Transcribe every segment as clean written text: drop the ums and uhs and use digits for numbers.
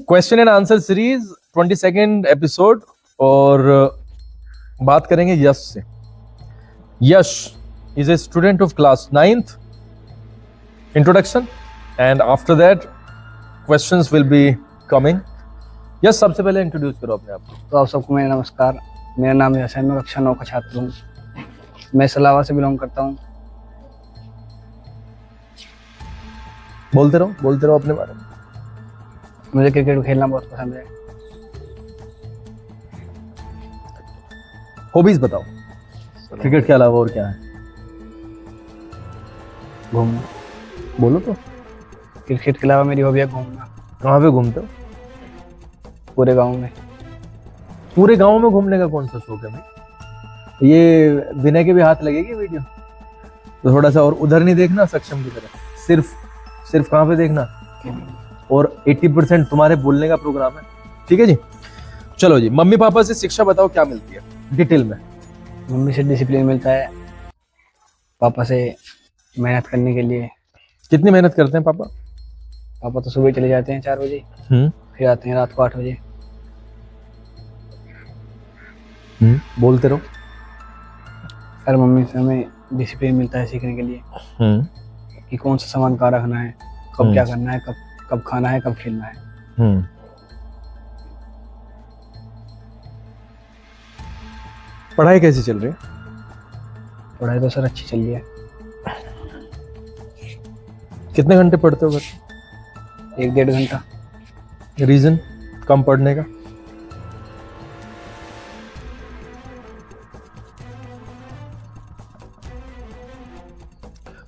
Question and answer series 22nd episode और बात करेंगे यश से। Yash is a student of class 9th। Introduction and after that questions will be coming. Yash, सबसे पहले introduce करो अपने आप को। तो आप सबको मेरा नमस्कार। मेरा नाम यश है, मैं कक्षा 9 का छात्र हूँ। मैं सलावा से बिलोंग करता हूँ। बोलते रहो अपने बारे में। मुझे क्रिकेट खेलना बहुत पसंद है। हॉबीज बताओ, क्रिकेट के अलावा और क्या है? घूमना। बोलो तो। क्रिकेट के अलावा मेरी हॉबी है घूमना। कहाँ पे घूमते हो? पूरे गांव में। पूरे गांव में घूमने का कौन सा शौक है भाई? ये विनय के भी हाथ लगेगी वीडियो, तो थोड़ा सा और उधर नहीं देखना सक्षम की तरह, सिर्फ कहाँ पे देखना, और 80% तुम्हारे बोलने का प्रोग्राम है। ठीक है जी, चलो जी। मम्मी पापा से शिक्षा बताओ क्या मिलती है डिटेल में। मम्मी से डिसिप्लिन मिलता है, पापा से मेहनत करने के लिए। कितनी मेहनत करते हैं पापा? पापा तो सुबह चले जाते हैं 4 बजे, फिर आते हैं रात को 8 बजे। बोलते रहो। और मम्मी से हमें डिसिप्लिन मिलता है सीखने के लिए कि कौन सा सामान कहाँ रखना है, कब क्या करना है, कब खाना है, कब खेलना है। पढ़ाई कैसी चल रही है? पढ़ाई तो सर अच्छी चल रही है। कितने घंटे पढ़ते हो घर? 1-1.5 घंटा। रीजन कम पढ़ने का?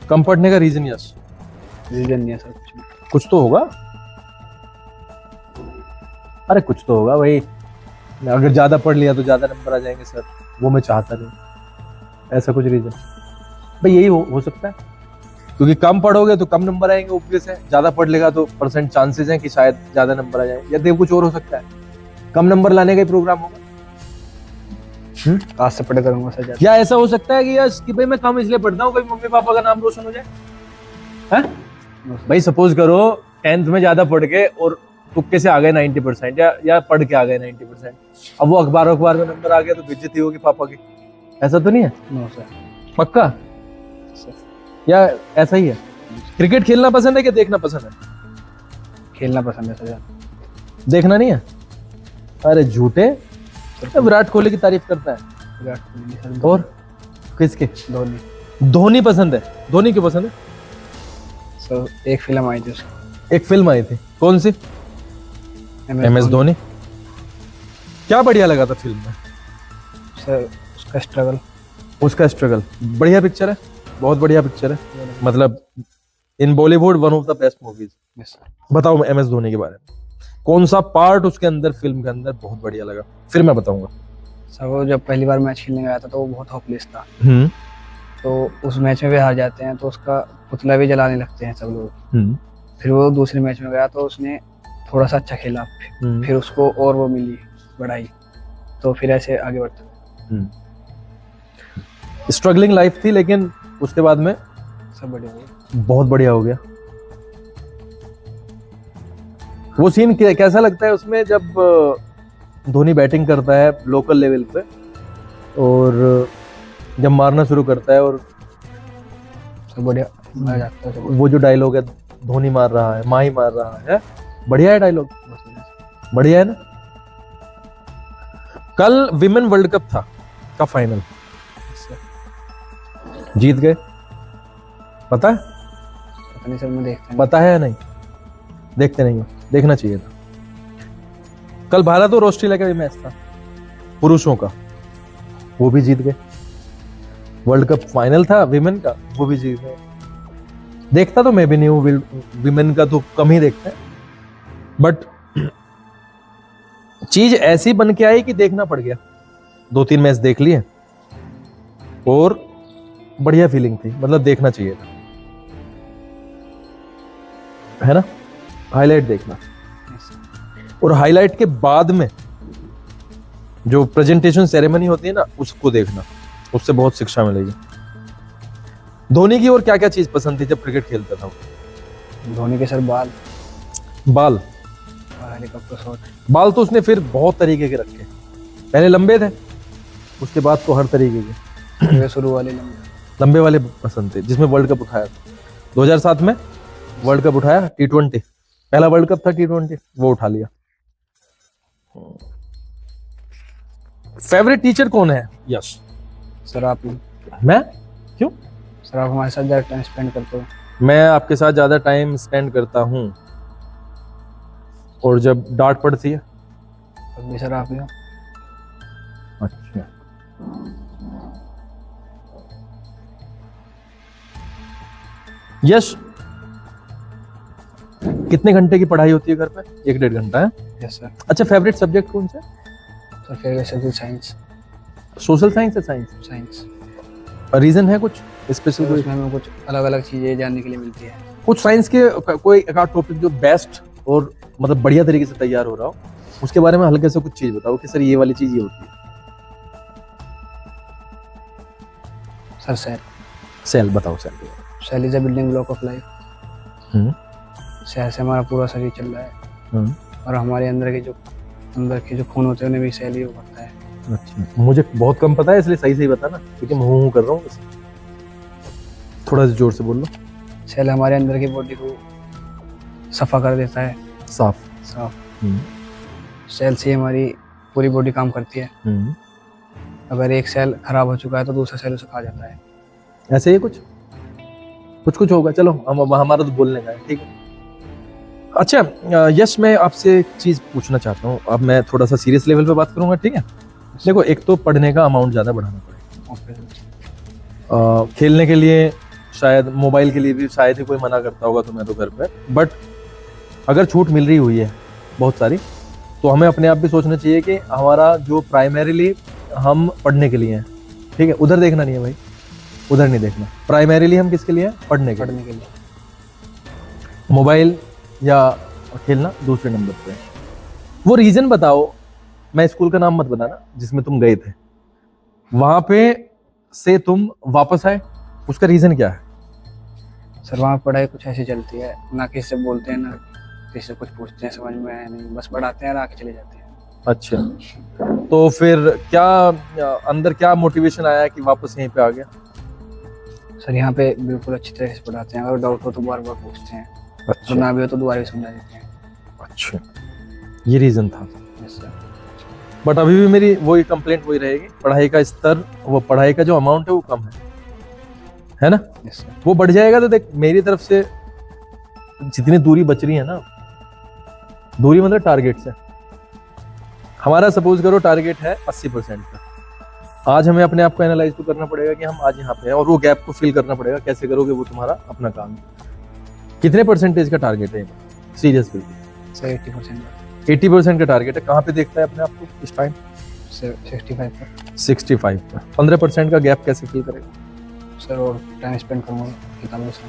कम पढ़ने का रीजन? यस, रीजन नहीं है सर, कुछ तो होगा। अरे कुछ तो होगा भाई। अगर ज्यादा पढ़ लिया तो ज्यादा नंबर आ जाएंगे सर, वो मैं चाहता नहीं। ऐसा कुछ रीजन भाई यही हो सकता है, क्योंकि कम पढ़ोगे तो कम नंबर आएंगे ऑब्वियस है, ज्यादा पढ़ लेगा तो परसेंट चांसेस हैं कि शायद ज्यादा नंबर आ जाए, या तो कुछ और हो सकता है, कम नंबर लाने का ही प्रोग्राम होगा। आज से पढ़े करूंगा सर। या ऐसा हो सकता है कि यस कि भाई मैं कम इसलिए पढ़ता हूँ कभी मम्मी पापा का नाम रोशन हो जाए। हैं भाई, सपोज करो 10th में ज्यादा पढ़ के और तुक्के से आ गए 90% या पढ़ के आ गए 90%, अब वो अखबार में नंबर आ गया तो बेइज्जती होगी पापा की। ऐसा तो नहीं है? No sir. पक्का? या ऐसा ही है? क्रिकेट खेलना पसंद है कि देखना पसंद है? खेलना पसंद है सर। देखना नहीं है? अरे झूठे। विराट कोहली की तारीफ करता है। विराट कोहली सर। और किसके? धोनी। धोनी पसंद है? धोनी क्यों पसंद है? सर एक फिल्म आई थी उसकी। एक फिल्म आई थी, कौन सी? MS धोनी। क्या बढ़िया लगा था फिल्म में? सर उसका स्ट्रगल। बढ़िया पिक्चर है, बहुत बढ़िया पिक्चर है। मतलब in Bollywood one of the best movies. बताओ MS धोनी के बारे में, कौन सा पार्ट उसके अंदर, फिल्म के अंदर बहुत बढ़िया लगा? फिर मैं बताऊंगा। सर वो जब पहली बार मैच खेलने गया था तो वो बहुत होपलेस था। तो उस मैच में भी हार जाते हैं तो उसका पुतला भी जलाने लगते हैं सब लोग। फिर वो दूसरे मैच में गया तो उसने थोड़ा सा अच्छा खेला, फिर उसको और वो मिली बढ़ाई, तो फिर ऐसे आगे बढ़ता। स्ट्रगलिंग लाइफ थी, लेकिन उसके बाद में सब बढ़िया हो गया। बहुत बढ़िया हो गया। वो सीन कैसा लगता है उसमें जब धोनी बैटिंग करता है लोकल लेवल पे, और जब मारना शुरू करता है और सब बढ़िया आ जाता है। वो जो डायलॉग है, धोनी मार रहा है, माही मार रहा है, बढ़िया है डायलॉग, बढ़िया है ना। कल विमेन वर्ल्ड कप था का फाइनल, जीत गए, पता है? पता नहीं सर, मैं देखता नहीं। पता है या नहीं? देखते नहीं हो? देखना चाहिए था। कल भारत और ऑस्ट्रेलिया का भी मैच था पुरुषों का, वो भी जीत गए। वर्ल्ड कप फाइनल था विमेन का, वो भी जीत गए। देखता तो मैं भी नहीं हूँ, विमेन का तो कम ही देखते हैं, बट चीज ऐसी बन के आई कि देखना पड़ गया। 2-3 मैच देख लिए और बढ़िया फीलिंग थी, मतलब देखना चाहिए था, है ना। हाईलाइट देखना, और हाईलाइट के बाद में जो प्रेजेंटेशन सेरेमनी होती है ना, उसको देखना, उससे बहुत शिक्षा मिलेगी। धोनी की और क्या क्या चीज पसंद थी जब क्रिकेट खेलता था? धोनी के सर बाल। बाल? कब तो शॉर्ट। बाल तो उसने फिर बहुत तरीके के रखे, पहले लंबे थे, उसके बाद तो हर तरीके के वे शुरू वाले लंबे वाले पसंद थे, जिसमें वर्ल्ड कप उठाया था 2007 में। वर्ल्ड कप उठाया, T20 पहला वर्ल्ड कप था, T20 वो उठा लिया। फेवरेट टीचर कौन है? यश। सर आप मैं? क्यों? सर आप हमारे साथ ज़्यादा टाइम स्पेंड करते हो। मैं आपके साथ ज्यादा टाइम स्पेंड करता हूँ, और जब डांट पड़ती है तब भी सर आप ही हो। अच्छा, यश कितने घंटे की पढ़ाई होती है घर पे? 1-1.5 घंटा है। Yes sir. अच्छा, फेवरेट सब्जेक्ट कौन सा? Sir favourite subject science. Social science है? साइंस। साइंस रीजन है कुछ स्पेशल? उसमें हमें कुछ अलग अलग चीज़ें जानने के लिए मिलती है। कुछ साइंस के कोई एक आध टॉपिक जो बेस्ट और मतलब बढ़िया तरीके से तैयार हो रहा हो, उसके बारे में हल्के से कुछ चीज बताओ कि सर ये वाली चीज ये होती है। Sir cell. सेल बताओ। Cell cell is a building block of life. Cell से हमारा पूरा शरीर चल रहा है, और हमारे अंदर के जो खून होते हैं उन्हें भी सेल ही करता है। अच्छा, मुझे बहुत कम पता है, इसलिए सही सही बता ना, क्योंकि मैं हूँ कर रहा हूँ। थोड़ा सा जोर से बोल लो। सेल हमारे अंदर की बॉडी को सफा कर देता है। साफ। सेल से हमारी पूरी बॉडी काम करती है। अगर एक सेल खराब हो चुका है तो दूसरा सेल उसे खा जाता है। ऐसे ही कुछ होगा। चलो हम हमारा तो बोलने का है, ठीक है। अच्छा यश, मैं आपसे एक चीज पूछना चाहता हूँ। अब मैं थोड़ा सा सीरियस लेवल पे बात करूंगा, ठीक है? देखो, एक तो पढ़ने का अमाउंट ज्यादा बढ़ाना पड़ेगा। खेलने के लिए शायद, मोबाइल के लिए भी शायद ही कोई मना करता होगा तुम्हें तो घर पे, बट अगर छूट मिल रही हुई है बहुत सारी, तो हमें अपने आप भी सोचना चाहिए कि हमारा जो प्राइमरीली हम पढ़ने के लिए हैं, ठीक है? उधर देखना नहीं है भाई, उधर नहीं देखना। प्राइमरीली हम किसके लिए हैं? पढ़ने के लिए। मोबाइल या खेलना दूसरे नंबर पे। वो रीजन बताओ। मैं स्कूल का नाम मत बताना जिसमें तुम गए थे, वहां पे से तुम वापस आए, उसका रीजन क्या है? सर वहाँ पढ़ाई कुछ ऐसी चलती है, ना किसी से बोलते हैं ना किसी से कुछ पूछते हैं, समझ में आया नहीं, बस पढ़ाते हैं और आके चले जाते हैं। अच्छा, तो फिर क्या अंदर क्या मोटिवेशन आया कि वापस यहीं पे आ गया? सर यहाँ पे बिल्कुल अच्छी तरह से पढ़ाते हैं, अगर डाउट हो तो बार बार पूछते हैं। अच्छा, तो ना भी हो तो दोबारा भी समझा देते हैं। अच्छा, ये रीजन था। Yes sir. बट अभी भी मेरी वही कंप्लेंट वही रहेगी, पढ़ाई का स्तर, वो पढ़ाई का जो अमाउंट है वो कम है ना? Yes sir. वो बढ़ जाएगा तो देख, मेरी तरफ से जितनी दूरी बच रही है ना, दूरी मतलब टारगेट से, हमारा सपोज करो टारगेट है 80% का। आज हमें अपने आप को एनालाइज तो करना पड़ेगा कि हम आज यहाँ पे हैं, और वो गैप को फिल करना पड़ेगा। कैसे करोगे? वो तुम्हारा अपना काम है। कितने परसेंटेज का टारगेट है सीरियस बिल्कुल? सर 80%। 80% का टारगेट है। कहाँ पे देखता है अपने आप को इस टाइम? 65 पर। 65 पर 15% का गैप कैसे फिल करेगा? सर और टाइम स्पेंड करूँगा किताबों से।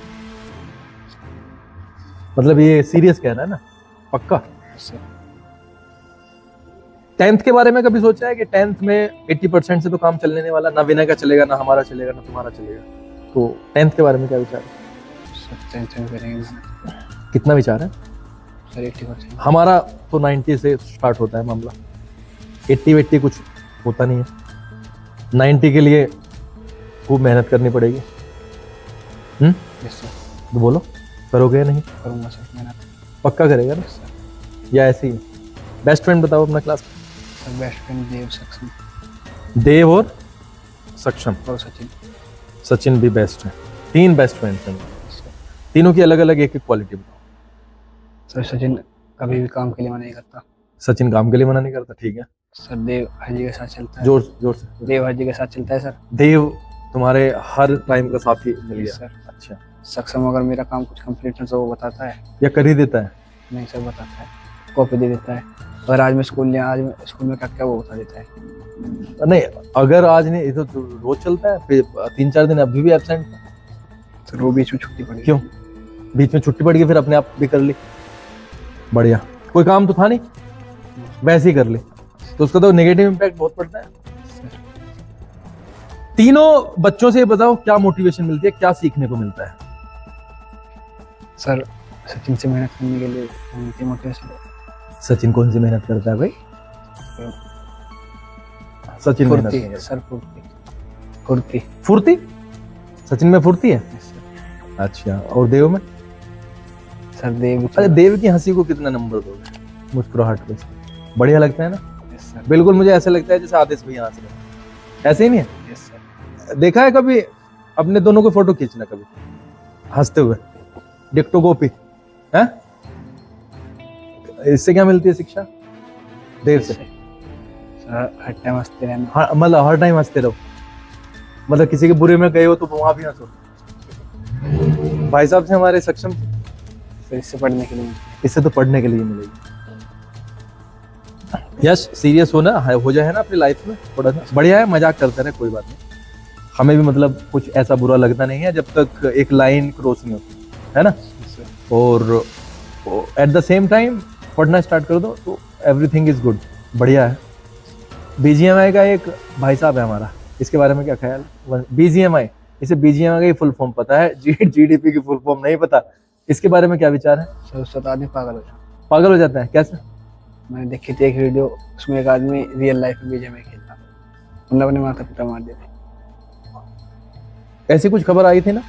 मतलब ये सीरियस कह रहा है ना? पक्का? सर 10th के बारे में कभी सोचा है कि 10th में 80% से तो काम चलने वाला, ना विनय का चलेगा, ना हमारा चलेगा, ना तुम्हारा चलेगा, तो 10th के बारे में क्या विचार है? सर 10th में करेंगे। कितना विचार है? सर 80%। हमारा तो 90 से स्टार्ट होता है मामला, 80 कुछ होता नहीं है। 90 के लिए खूब मेहनत करनी पड़ेगी। Yes sir. तो बोलो, करोगे या नहीं? करूँगा सर मेहनत। पक्का करेगा ना? Yes sir. या ऐसे ही? बेस्ट फ्रेंड बताओ अपना क्लास में। सर बेस्ट फ्रेंड देव, सक्षम। देव और सक्षम और सचिन। सचिन भी बेस्ट है। 3 बेस्ट फ्रेंड्स हैं। Yes sir. तीनों की अलग अलग एक एक क्वालिटी बताओ। सर सचिन कभी भी काम के लिए मना नहीं करता। सचिन काम के लिए मना नहीं करता, ठीक है। सर देव हर जी के साथ चलता है। जोर से। देव हर जी के साथ चलता है सर। देव तुम्हारे हर टाइम का साथी मिल गया? सर। अच्छा। सक्षम अगर मेरा काम कुछ कंप्लीट है तो वो बताता है। या कर ही देता है? नहीं सर, बताता है, कॉपी दे देता है। अगर आज मैं स्कूल में क्या क्या वो बता देता है। नहीं, अगर आज नहीं, ये तो रोज चलता है। फिर 3-4 दिन अभी भी एब्सेंट था, सर वो बीच में छुट्टी पड़ी। क्यों बीच में छुट्टी पड़ गई? फिर अपने आप भी कर ली, बढ़िया। कोई काम तो था नहीं, वैसे ही कर ली, तो उसका तो नेगेटिव इम्पैक्ट बहुत पड़ता है। तीनों बच्चों से बताओ क्या मोटिवेशन मिलती है, क्या सीखने को मिलता है? सर सचिन से मेहनत करने के लिए मिलती है मोटिवेशन। सचिन कौन सी मेहनत करता है भाई? सचिन मेहनत फुर्ती नहीं करता। सर, फुर्ती। फुर्ती? सचिन में फुर्ती है? Yes, sir। अच्छा, और देव में? सर देव अरे देव की हंसी को कितना नंबर दोगे? मुस्कुराहट पे बढ़िया लगता है ना? Yes, sir। बिल्कुल मुझे ऐसे लगता है जैसे आदेश भैया हंस रहे हैं। ऐसे ही नहीं है? Yes, sir। देखा है कभी अपने दोनों को फोटो खींचना कभी हंसते हुए? डिक्टो कॉपी है? इससे क्या मिलती है शिक्षा देव से? सर हर टाइम हंसते रहना। हाँ, मतलब हर टाइम हंसते रहो, मतलब किसी के बुरे में गए हो तो वहां भी हंसो। भाई साहब से हमारे सक्षम, फिर इससे पढ़ने के लिए। इससे तो पढ़ने के लिए मिलेगी। यस, सीरियस होना हो जाए ना अपनी लाइफ में थोड़ा सा, बढ़िया है, मजाक करते रहे, कोई बात नहीं। हमें भी मतलब कुछ ऐसा बुरा लगता नहीं है जब तक एक लाइन क्रॉस नहीं होती, है ना? और एट द सेम टाइम पढ़ना स्टार्ट कर दो तो एवरीथिंग इज गुड, बढ़िया है। बीजीएमआई का एक भाई साहब है हमारा, इसके बारे में क्या ख्याल? बीजीएमआई, इसे बीजीएमआई का ही फुल फॉर्म पता है, जीडीपी की फुल फॉर्म नहीं पता। इसके बारे में क्या विचार है? सर उससे तो आदमी पागल हो जाता। पागल हो जाता है कैसे? मैंने देखी थी एक वीडियो, उसमें एक आदमी रियल लाइफ में बीजेएमआई खेलता, उन्होंने अपने माता पिता मार दिए थे। ऐसी कुछ खबर आई थी ना?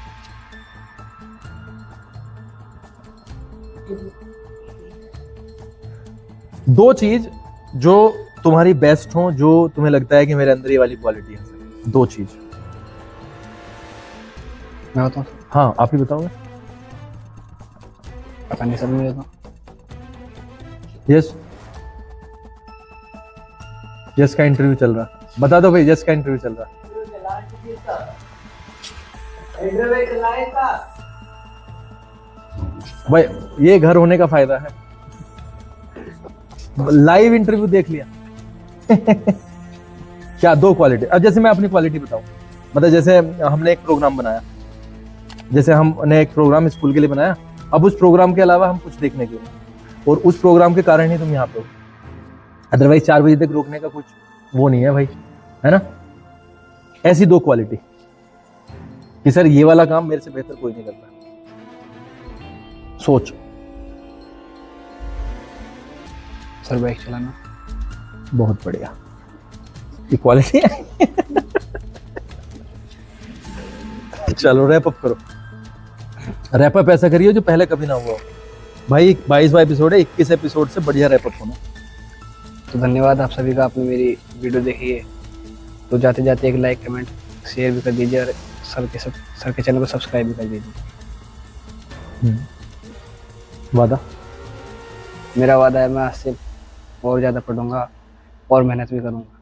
दो चीज जो तुम्हारी बेस्ट हो, जो तुम्हें लगता है कि मेरे अंदर ये वाली क्वालिटी है, दो चीज। मैं बताऊं? हाँ, आप ही बताओगे। पता नहीं सर, मुझे तो। यस, यस का इंटरव्यू चल रहा, बता दो भाई, यस का इंटरव्यू चल रहा। भाई ये घर होने का फायदा है, लाइव इंटरव्यू देख लिया। क्या दो क्वालिटी? अब जैसे मैं अपनी क्वालिटी बताऊं, मतलब जैसे हमने एक प्रोग्राम बनाया, जैसे हमने एक प्रोग्राम स्कूल के लिए बनाया, अब उस प्रोग्राम के अलावा हम कुछ देखने के लिए, और उस प्रोग्राम के कारण ही तुम यहाँ पे हो, अदरवाइज 4 बजे तक रोकने का कुछ वो नहीं है भाई, है ना? ऐसी दो क्वालिटी कि सर ये वाला काम मेरे से बेहतर कोई नहीं करता। सोच। सर बाइक चलाना। बहुत बढ़िया, ये क्वालिटी है। चलो रैप अप करो, रैप अप ऐसा करिए जो पहले कभी ना हुआ हो भाई। 22वां एपिसोड है, 21 एपिसोड से बढ़िया रैप अप होना। तो धन्यवाद आप सभी का, आपने मेरी वीडियो देखी है तो जाते जाते एक लाइक कमेंट शेयर भी कर दीजिए, और सर के चैनल को सब्सक्राइब भी कर दीजिए। वादा? मेरा वादा है, मैं आज से और ज़्यादा पढ़ूंगा और मेहनत भी करूंगा,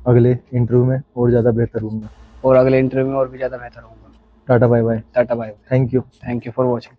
अगले इंटरव्यू में और ज्यादा बेहतर होऊंगा, और अगले इंटरव्यू में और भी ज़्यादा बेहतर होऊंगा। Tata bye bye. Tata bye. Thank you. Thank you for watching.